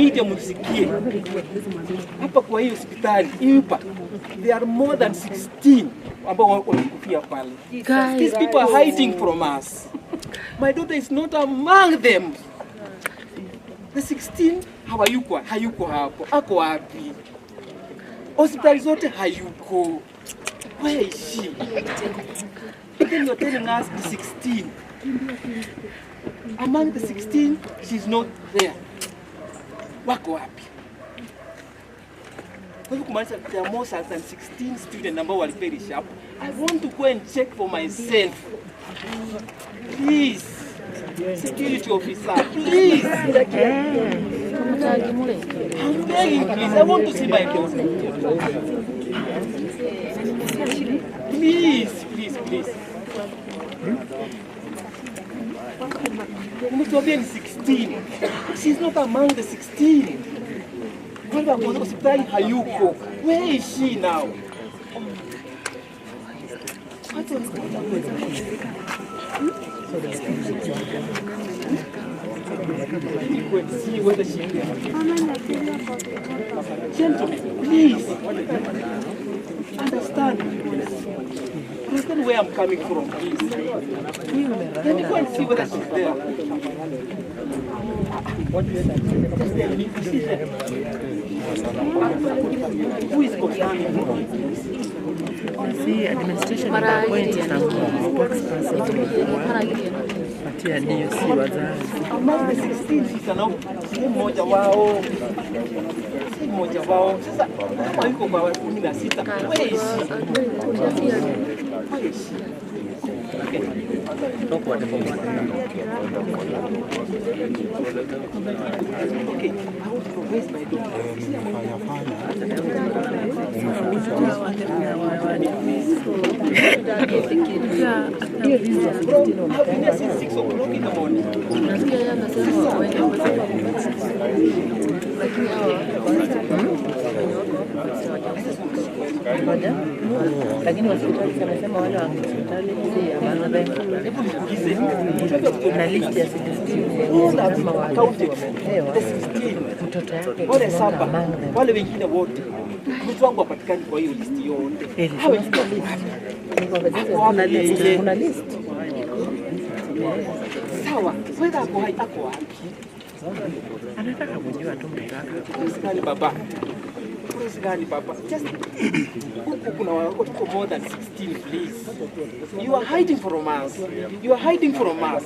media msikie. Hapa kwa hii hospitali, hapa, there are more than 16 ambao wamekufia pale. These people are hiding from us. My daughter is not among them. The 16 hayuko hapo. Ako wapi? Hospitali zote hayuko. Where is she? Then you're telling us the 16. Among the 16, she's not there. Wako wapi? There are more than 16 students ambao waliperish hapo. I want to go and check for myself. Please. Security officer, please. I'm begging, please. I want to see my daughter. Please, please, please. Umetuambia ni 16. She's not among the 16. Kwamba kwa hospitali hayuko. Where is she now? See whether she can. Gentlemen, please understand where I'm coming from, please. Can you go and see whether she's there? Who is concerning me? See, administration appoints some spokesperson. Patia ndio si wazazi. Among the 16 si mmoja wao. Si mmoja wao. Sasa kama yuko kwa 16, where is she? Where is she? Okay, how to raise my daughter? I've been here since 6 o'clock in the morning. Lakini hospitali wanasema wale wa hospitali si amana na list ya 16 kama mtoto yake wale wengine wote mtu wangu apatikani kwa hiyo list yote. Kuna list. Sawa, wewe ako wapi? Anataka kujua tu mtaka. Usikali baba. Usikali baba. Just huko kuna watu more than 16, please. You are hiding from us. You are hiding from us.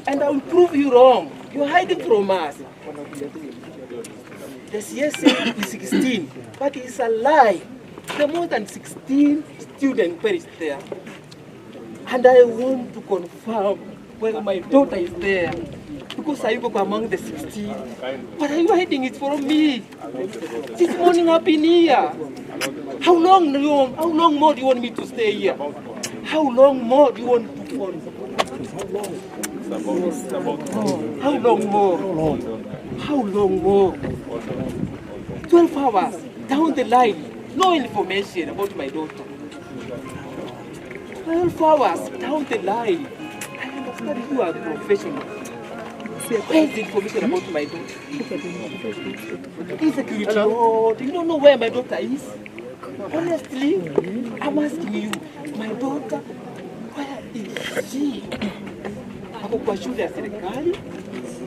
And I will prove you wrong. You are hiding from us. The CSA is 16, but it's a lie. There are more than 16 students perished there. And I want to confirm whether my daughter is there. Because I go among the 16. But are you hiding it from me? This morning I've been here. How long more do you want me to stay here? How long more do you want to How long more? How long more? 12 hours down the line. No information about my daughter. 12 hours down the line. I understand you are a professional. Where is the information about my daughter? Insecurity. Oh, you don't know where my daughter is? Honestly, I'm asking you, my daughter, where is she? Ako kwa shule ya serikali,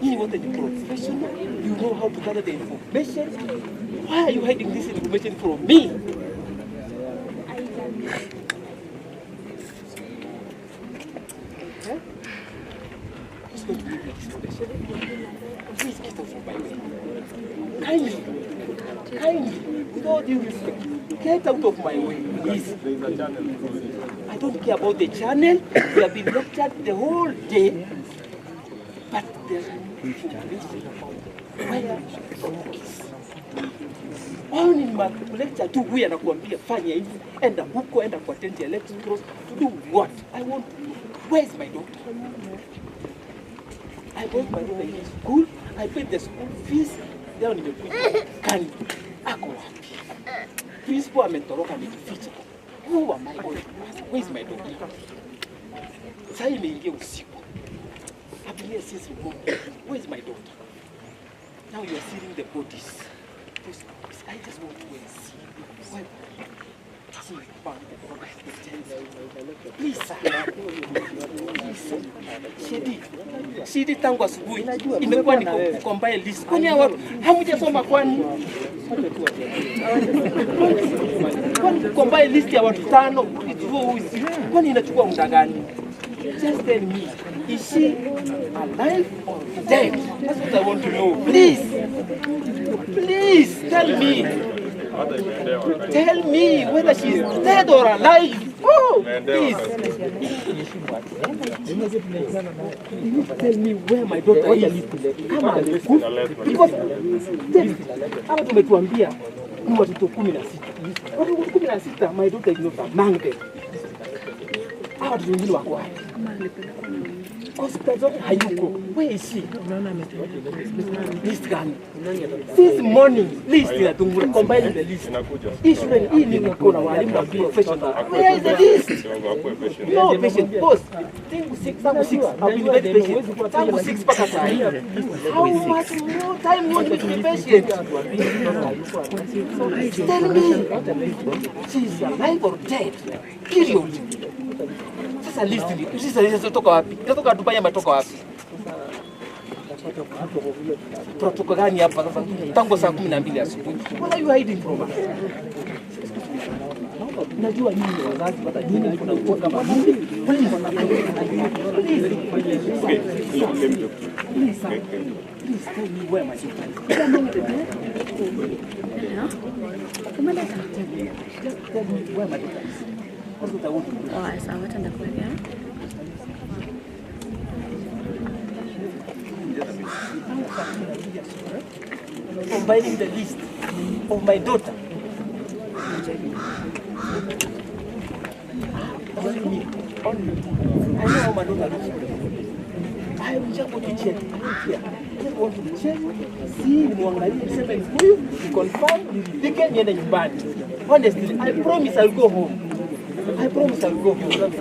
you want a professional, you know how to gather the information. Why are you hiding this information from me? Who's going to give me this information? Please get out of my way. Kindly, with all due respect, get out of my way, please. I don't care about the channel. We have been lectured the whole day, but there's no information about where she is. Only in my lecture tu huyu anakuambia fanya hivi, enda huko, enda kwa attend lectures, to do what? I want to know, where's my daughter? I brought my daughter in school, I paid the school fees, leo nimekuja kani, ako wapi? Principal ametoroka amejificha. Who am I going to ask? Where's my daughter? Sasa imeingia usiku. I've been here since morning. Where's my daughter? Now you are seeing the bodies. I just want to see. Why? Please, sir. Shidi tangu asubuhi imekuwa ni compile list. Kwani watu hamjasoma kwani? Kwani compile list ya watu 5 kwani inachukua muda gani? Just tell me, is she alive or dead? That's what I want to know. Please, please tell me. Tell me whether she is dead or alive. Oh, please. Tell me where my daughter is. Kama amekufa. Because hapa tumetuambia ni watoto 16. Watoto 16, my daughter is not among them. Hawa watoto wengine wako wapi? Hospital zote hayuko. Where is she? List gani? Since morning, list ya tungura combine the list. Hii ni kuna walimu wa professional. Where is the list? No patient. Boss, tangu 6. I've been very patient. Tangu 6 paka saa hii. How much more time you want me to be patient? Tell me, she is alive or dead? Period. Sasa list inatoka wapi? Inatoka Dubai ama inatoka wapi? Protocol gani hapa sasa? Tangu saa 12 asubuhi. What are you hiding from us? Najua nyinyi ni wazazi, hata nyinyi kuna mkoa kama mimi. Please tell me where my daughter is. Tell me where my daughter is. That's what I want to do. Oh, sawa, tutakuwekea. Combining the list of my daughter. Only me. Only me. I know how my daughter looks. I just want to check. I just want to check. See, muangalie sema ni huyu, confirm, nipike niende nyumbani. Honestly, I promise I'll go home. I promise I'll go home.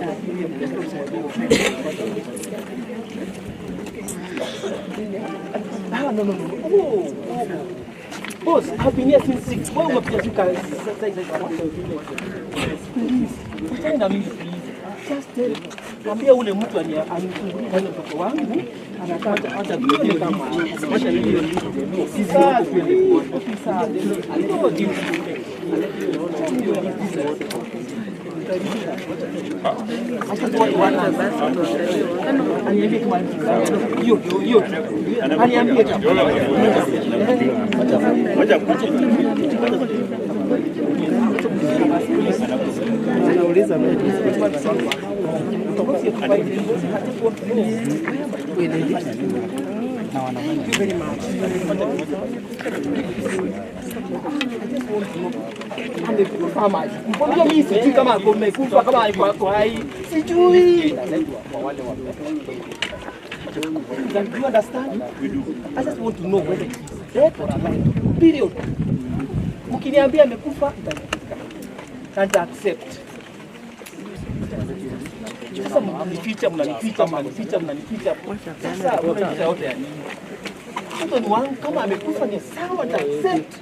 No. Oh. Boss, I've been here since 6. Why would you guys? Please, tell me, please. Just tell. Mwambie ule mtu anifungulie mtoto wangu anataka hata vile kama acha nilio ofisa anauliza mbona mimi sijui kama amekufa kama yuko hai sijui. Do you understand? I just want to know whether he is dead or alive. Period. Mkiniambia amekufa and accept. Sasa mnanificha. Sasa wapicha yote ya nini? Mtu ni wangu kama amekufa ni sawa na accept.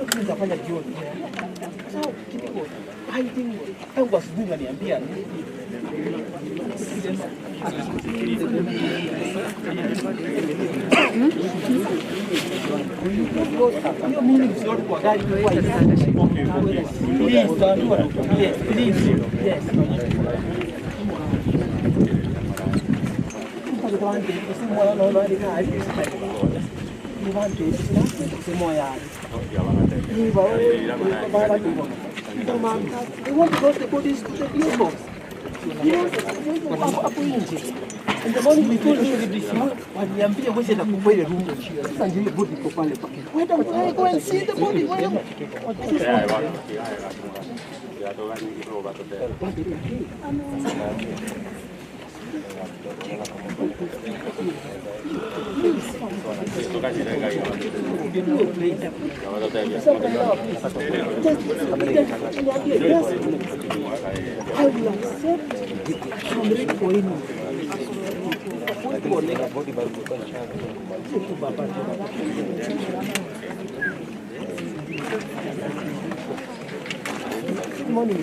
Tutafanya jioni. Sawa kidogo. Hiding. Tangu asubuhi unaniambia nini? Hiyo mimi msioni kwa gari kwa hiyo. Please. Yes. They want to go to the bodies to the vehicles. Hapo nje. And the morning we told you this waliambia wewe na kwa ile room. Sasa ndio ile body iko pale pale. Why go and see the body? I will accept. I'm ready for him. Morning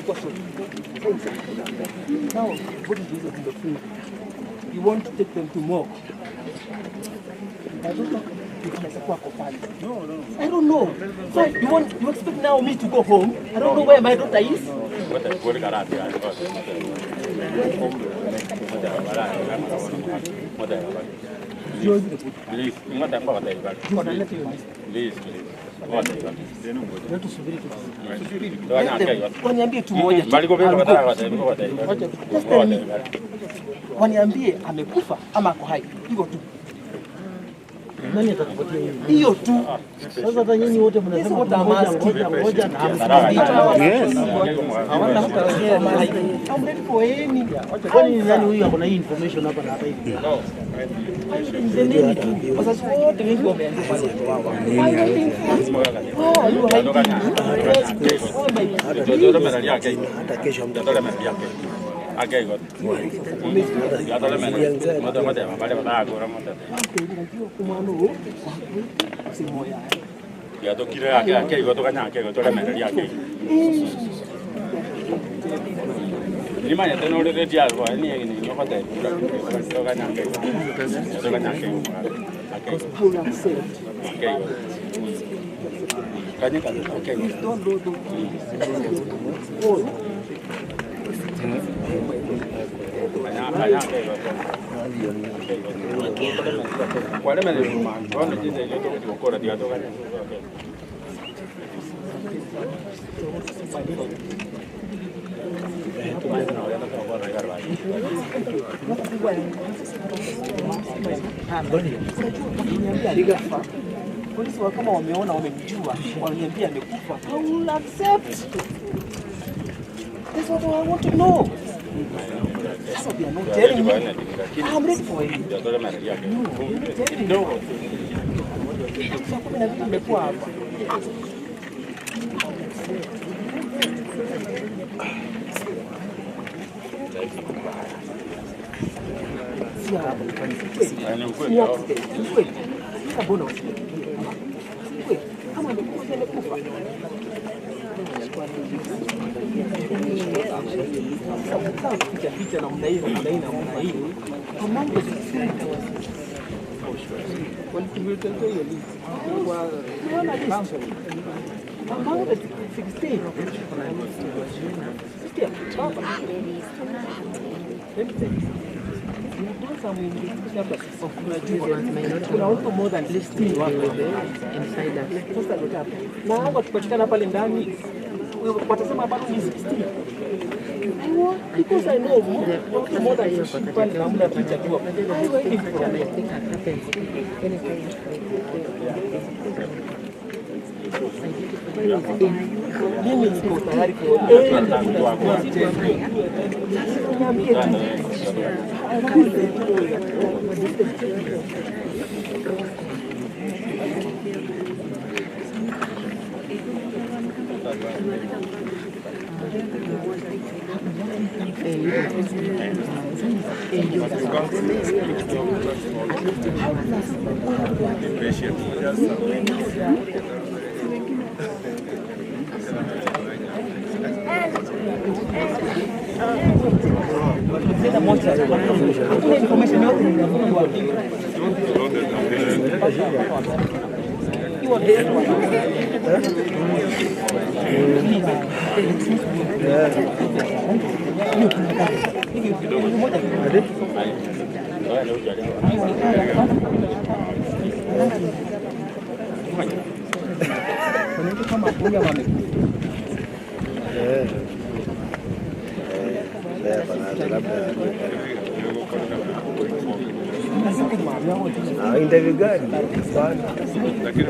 was now, what is this in the food? You want to take them to more? I don't know if I support No. I don't know. So you expect now me to go home? I don't know where my daughter is. Waniambie tu moja. Waniambie amekufa ama ako hai. Hivyo tu. Nani atakupatia hiyo tu? Sasa hata nyinyi wote mnasema moja na hawana hata wenyewe mahali. I'm ready for any. Kwani nani huyu ako na hii information hapa na hapa hivi? Ndio tu. Sasa wote wengi wameandika pale. Hata kesho mtatoa mali yake. Akaigot. Yatole mene. Moto mabale batagora moto. Yato kire yake akaigot kanya akaigot mene yake. Nimanya tena ule redi alwa ni yeye ni yokote. Yato kanya akaigot. Yato kanya akaigot. Akaigot. Kanya kanya akaigot. Polisi kama wameona wamemjua, wananiambia amekufa. I will accept. That's what I want to know. That's what they are not telling me. I'm ready for it. No. Sasa kuna vitu vimekuwa hapa. Picha na mdaina among the 16 kuna also more than 16 wako inside that. Na hapa tupatikana pale ndani watasema bado ni 16. Because I know more than 16 pale na muda picha tu. Mimi niko tayari interview gani? Lakini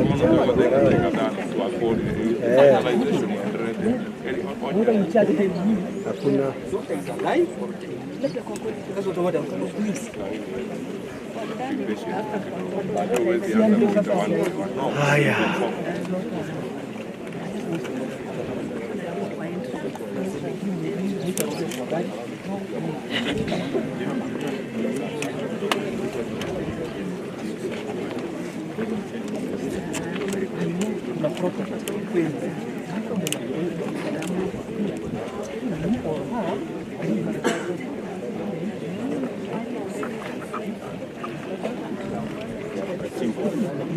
hakuna. Haya. Simple.